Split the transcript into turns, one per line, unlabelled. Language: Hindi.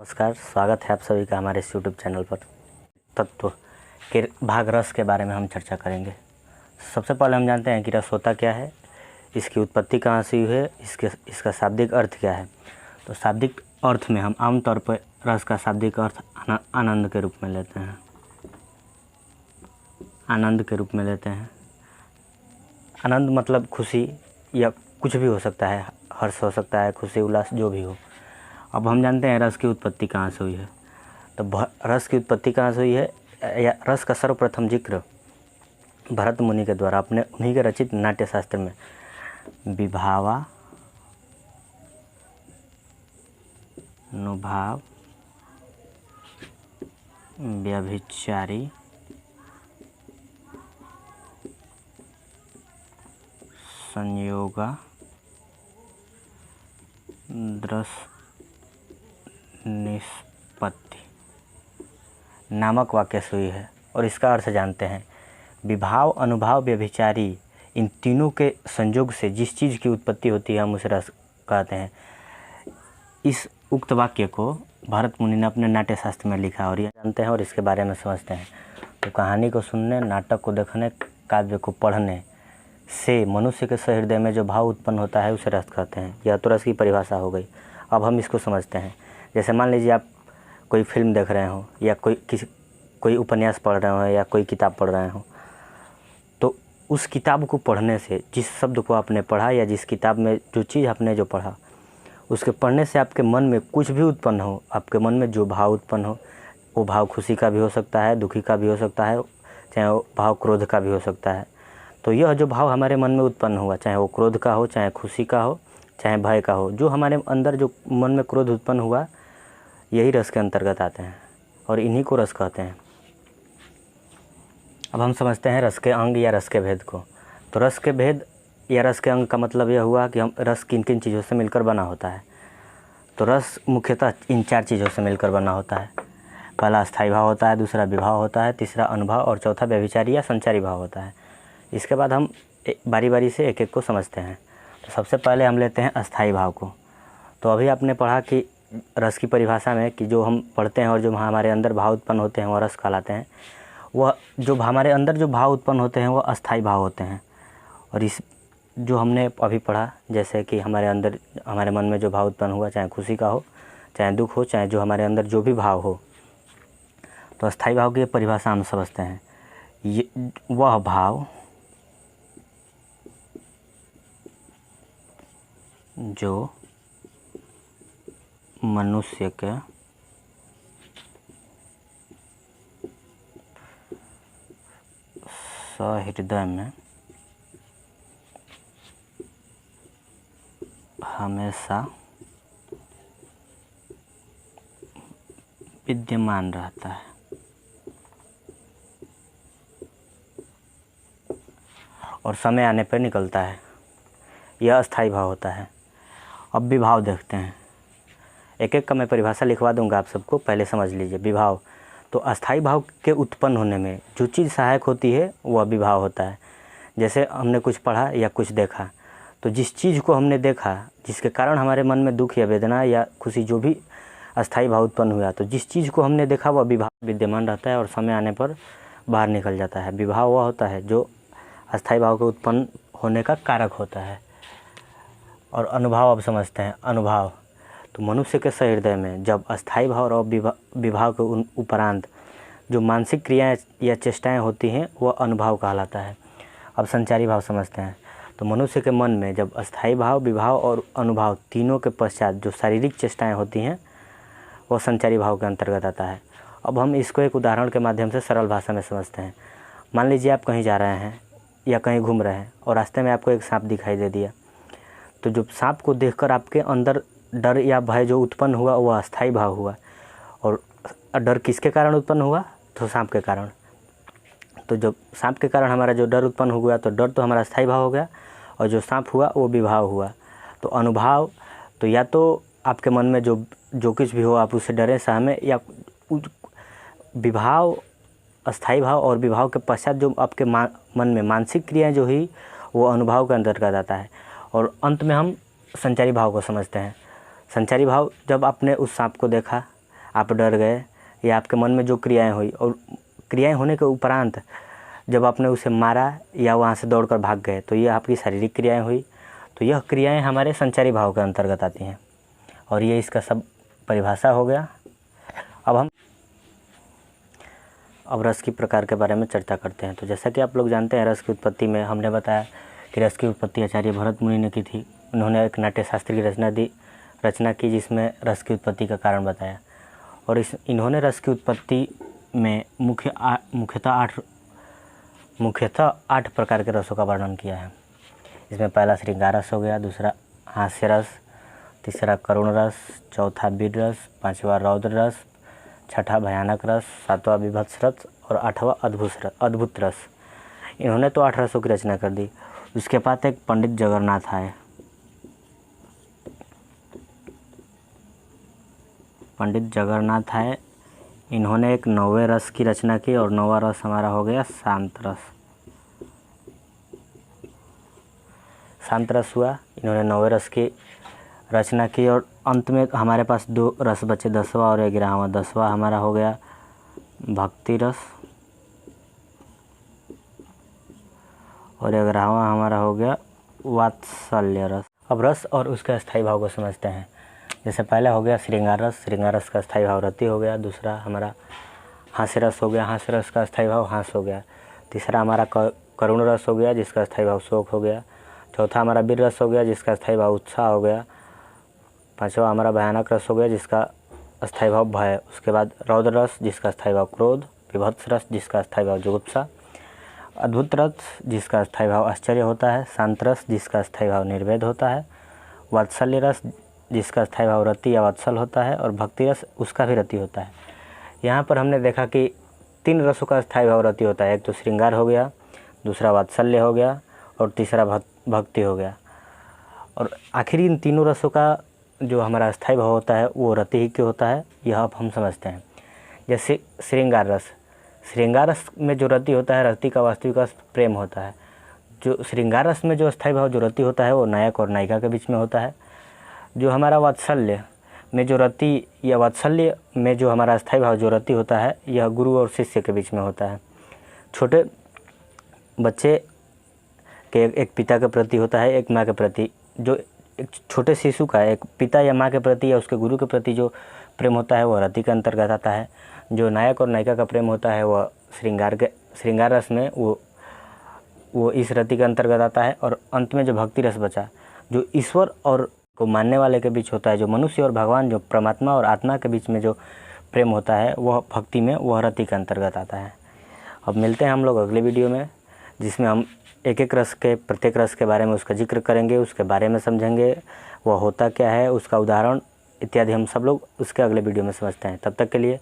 नमस्कार, स्वागत है आप सभी का हमारे इस यूट्यूब चैनल पर। तत्व के भाग रस के बारे में हम चर्चा करेंगे। सबसे पहले हम जानते हैं कि रस होता क्या है, इसकी उत्पत्ति कहाँ से हुई है, इसका शाब्दिक अर्थ क्या है। तो शाब्दिक अर्थ में हम आमतौर पर रस का शाब्दिक अर्थ आनंद के रूप में लेते हैं। आनंद के रूप में लेते हैं। आनंद मतलब खुशी या कुछ भी हो सकता है, हर्ष हो सकता है, खुशी उल्लास जो भी हो। अब हम जानते हैं रस की उत्पत्ति कहाँ से हुई है। तो रस की उत्पत्ति कहाँ से हुई है, या रस का सर्वप्रथम जिक्र भरत मुनि के द्वारा अपने उन्हीं के रचित नाट्य शास्त्र में विभावा नुभाव व्यभिचारी संयोगा द्रस निष्पत्ति नामक वाक्य से हुई है। और इसका अर्थ जानते हैं। विभाव, अनुभाव, व्यभिचारी, इन तीनों के संयोग से जिस चीज़ की उत्पत्ति होती है हम उसे रस कहते हैं। इस उक्त वाक्य को भरत मुनि ने अपने नाट्य शास्त्र में लिखा और यह जानते हैं और इसके बारे में समझते हैं। तो कहानी को सुनने, नाटक को देखने, काव्य को पढ़ने से मनुष्य के सहृदय में जो भाव उत्पन्न होता है उसे रस कहते हैं। यह तो रस की परिभाषा हो गई। अब हम इसको समझते हैं। जैसे मान लीजिए आप कोई फिल्म देख रहे हो या कोई उपन्यास पढ़ रहे हो या कोई किताब पढ़ रहे हो, तो उस किताब को पढ़ने से, जिस शब्द को आपने पढ़ा या जिस किताब में जो चीज़ आपने जो पढ़ा, उसके पढ़ने से आपके मन में कुछ भी उत्पन्न हो, आपके मन में जो भाव उत्पन्न हो, वो भाव खुशी का भी हो सकता है, दुखी का भी हो सकता है, चाहे वो भाव क्रोध का भी हो सकता है। तो यह जो भाव हमारे मन में उत्पन्न हुआ, चाहे वो क्रोध का हो, चाहे खुशी का हो, चाहे भय का हो, जो हमारे अंदर जो मन में क्रोध उत्पन्न हुआ, यही रस के अंतर्गत आते हैं और इन्हीं को रस कहते हैं। अब हम समझते हैं रस के अंग या रस के भेद को। तो रस के भेद या रस के अंग का मतलब यह हुआ कि हम रस किन किन चीज़ों से मिलकर बना होता है। तो रस मुख्यतः इन 4 चीज़ों से मिलकर बना होता है। पहला स्थायी भाव होता है, दूसरा विभाव होता है, तीसरा अनुभाव और चौथा व्यभिचारी या संचारी भाव होता है। इसके बाद हम बारी बारी से एक एक को समझते हैं। तो सबसे पहले हम लेते हैं अस्थायी भाव को। तो अभी आपने पढ़ा कि रस की परिभाषा में कि जो हम पढ़ते हैं और जो हमारे अंदर भाव उत्पन्न होते हैं वह रस कहलाते हैं। वह जो हमारे अंदर जो भाव उत्पन्न होते हैं वह अस्थायी भाव होते हैं। और इस जो हमने अभी पढ़ा, जैसे कि हमारे अंदर हमारे मन में जो भाव उत्पन्न हुआ, चाहे खुशी का हो, चाहे दुख हो, चाहे जो हमारे अंदर जो भी भाव हो, तो अस्थायी भाव की परिभाषा हम समझते हैं। ये वह भाव जो मनुष्य के सहृदय में हमेशा विद्यमान रहता है और समय आने पर निकलता है, यह अस्थायी भाव होता है। अब विभाव देखते हैं। एक एक का मैं परिभाषा लिखवा दूंगा आप सबको, पहले समझ लीजिए। विभाव तो अस्थायी भाव के उत्पन्न होने में जो चीज़ सहायक होती है वह विभाव होता है। जैसे हमने कुछ पढ़ा या कुछ देखा, तो जिस चीज़ को हमने देखा, जिसके कारण हमारे मन में दुख या वेदना या खुशी जो भी अस्थायी भाव उत्पन्न हुआ, तो जिस चीज़ को हमने देखा वह विभाव विद्यमान रहता है और समय आने पर बाहर निकल जाता है। विभाव वह होता है जो अस्थायी भाव के उत्पन्न होने का कारक होता है। और अनुभाव अब समझते हैं। अनुभाव तो मनुष्य के सहृदय में जब अस्थायी भाव और विभाव के उपरांत जो मानसिक क्रियाएं या चेष्टाएं होती हैं वह अनुभाव कहलाता है। अब संचारी भाव समझते हैं। तो मनुष्य के मन में जब अस्थायी भाव, विभाव और अनुभाव तीनों के पश्चात जो शारीरिक चेष्टाएं होती हैं वह संचारी भाव के अंतर्गत आता है। अब हम इसको एक उदाहरण के माध्यम से सरल भाषा में समझते हैं। मान लीजिए आप कहीं जा रहे हैं या कहीं घूम रहे हैं और रास्ते में आपको एक सांप दिखाई दे दिया। तो जो सांप को देखकर आपके अंदर डर या भय जो उत्पन्न हुआ वह अस्थायी भाव हुआ। और डर किसके कारण उत्पन्न हुआ? तो सांप के कारण। तो जब सांप के कारण हमारा जो डर उत्पन्न हुआ, तो डर तो हमारा अस्थायी भाव हो गया और जो सांप हुआ वो विभाव हुआ। तो अनुभाव तो या तो आपके मन में जो कुछ भी हो आप उससे डरें, सहमें, या विभाव अस्थायी भाव और विभाव के पश्चात जो आपके मन में मानसिक क्रियाएं जो हुई वो अनुभाव के अंतर्गत आता है। और अंत में हम संचारी भाव को समझते हैं। संचारी भाव जब आपने उस सांप को देखा आप डर गए या आपके मन में जो क्रियाएं हुई, और क्रियाएं होने के उपरांत जब आपने उसे मारा या वहाँ से दौड़कर भाग गए, तो ये आपकी शारीरिक क्रियाएं हुई। तो यह क्रियाएं हमारे संचारी भाव के अंतर्गत आती हैं, और ये इसका सब परिभाषा हो गया। अब रस की प्रकार के बारे में चर्चा करते हैं। तो जैसा कि आप लोग जानते हैं, रस की उत्पत्ति में हमने बताया कि रस की उत्पत्ति आचार्य भरत मुनि ने की थी। उन्होंने एक नाट्यशास्त्र की रचना की जिसमें रस की उत्पत्ति का कारण बताया। और इन्होंने रस की उत्पत्ति में मुख्यतः 8 प्रकार के रसों का वर्णन किया है। इसमें पहला श्रृंगार रस हो गया, दूसरा हास्य रस, तीसरा करुण रस, चौथा वीर रस, पाँचवा रौद्र रस, छठा भयानक रस, सातवां विभत्स रस और 8वां अद्भुत रस। इन्होंने तो 8 रसों की रचना कर दी। उसके बाद एक पंडित जगन्नाथ आए। इन्होंने एक 9वें रस की रचना की, और 9वां रस हमारा हो गया शांत रस। शांत रस हुआ। इन्होंने 9वें रस की रचना की, और अंत में हमारे पास 2 रस बचे, 10वां और 11वां। 10वां हमारा हो गया भक्ति रस, और 11वां हमारा हो गया वात्सल्य रस। अब रस और उसके अस्थायी भाव को समझते हैं। जैसे पहले हो गया श्रृंगार रस। श्रृंगार रस का अस्थायी भाव रति हो गया। दूसरा हमारा हास्य रस हो गया। हास्य रस का अस्थायी भाव हास हो गया। तीसरा हमारा करुण रस हो गया, जिसका अस्थायी भाव शोक हो गया। चौथा हमारा वीर रस हो गया, जिसका अस्थायी भाव उत्साह हो गया। पाँचवा हमारा भयानक रस हो गया, जिसका अस्थायी भाव भय। उसके बाद रौद्र रस, जिसका अस्थायी भाव क्रोध। विभत्स रस, जिसका अस्थायी भाव जुगुप्सा। अद्भुत रस, जिसका अस्थायी भाव आश्चर्य होता है। शांत रस, जिसका अस्थायी भाव निर्वेद होता है। वात्सल्य रस, जिसका अस्थायी भाव रति या वात्सल होता है। और भक्ति रस, उसका भी रति होता है। यहाँ पर हमने देखा कि 3 रसों का अस्थायी भाव रति होता है। एक तो श्रृंगार हो गया, दूसरा वात्सल्य हो गया, और तीसरा भक्ति हो गया। और आखिरी इन तीनों रसों का जो हमारा अस्थायी भाव होता है वो रति ही क्यों होता है, यह अब हम समझते हैं। जैसे श्रृंगार रस। श्रृंगार रस में जो रति होता है, रति का वास्तविक अर्थ प्रेम होता है। जो श्रृंगार रस में जो अस्थायी भाव जो रति होता है वो नायक और नायिका के बीच में होता है। जो हमारा वात्सल्य में जो रति या वात्सल्य में जो हमारा अस्थायी भाव जो रति होता है, यह गुरु और शिष्य के बीच में होता है। छोटे बच्चे के एक पिता के प्रति होता है, एक माँ के प्रति। जो एक छोटे शिशु का एक पिता या माँ के प्रति या उसके गुरु के प्रति जो प्रेम होता है वह रति के अंतर्गत आता है। जो नायक और नायिका का प्रेम होता है वह श्रृंगार रस में वो इस रति के अंतर्गत आता है। और अंत में जो भक्ति रस बचा, जो ईश्वर और को मानने वाले के बीच होता है, जो मनुष्य और भगवान, जो परमात्मा और आत्मा के बीच में जो प्रेम होता है, वह भक्ति में वह रति के अंतर्गत आता है। अब मिलते हैं हम लोग अगले वीडियो में, जिसमें हम एक रस के प्रत्येक रस के बारे में उसका जिक्र करेंगे, उसके बारे में समझेंगे, वह होता क्या है, उसका उदाहरण इत्यादि हम सब लोग उसके अगले वीडियो में समझते हैं। तब तक के लिए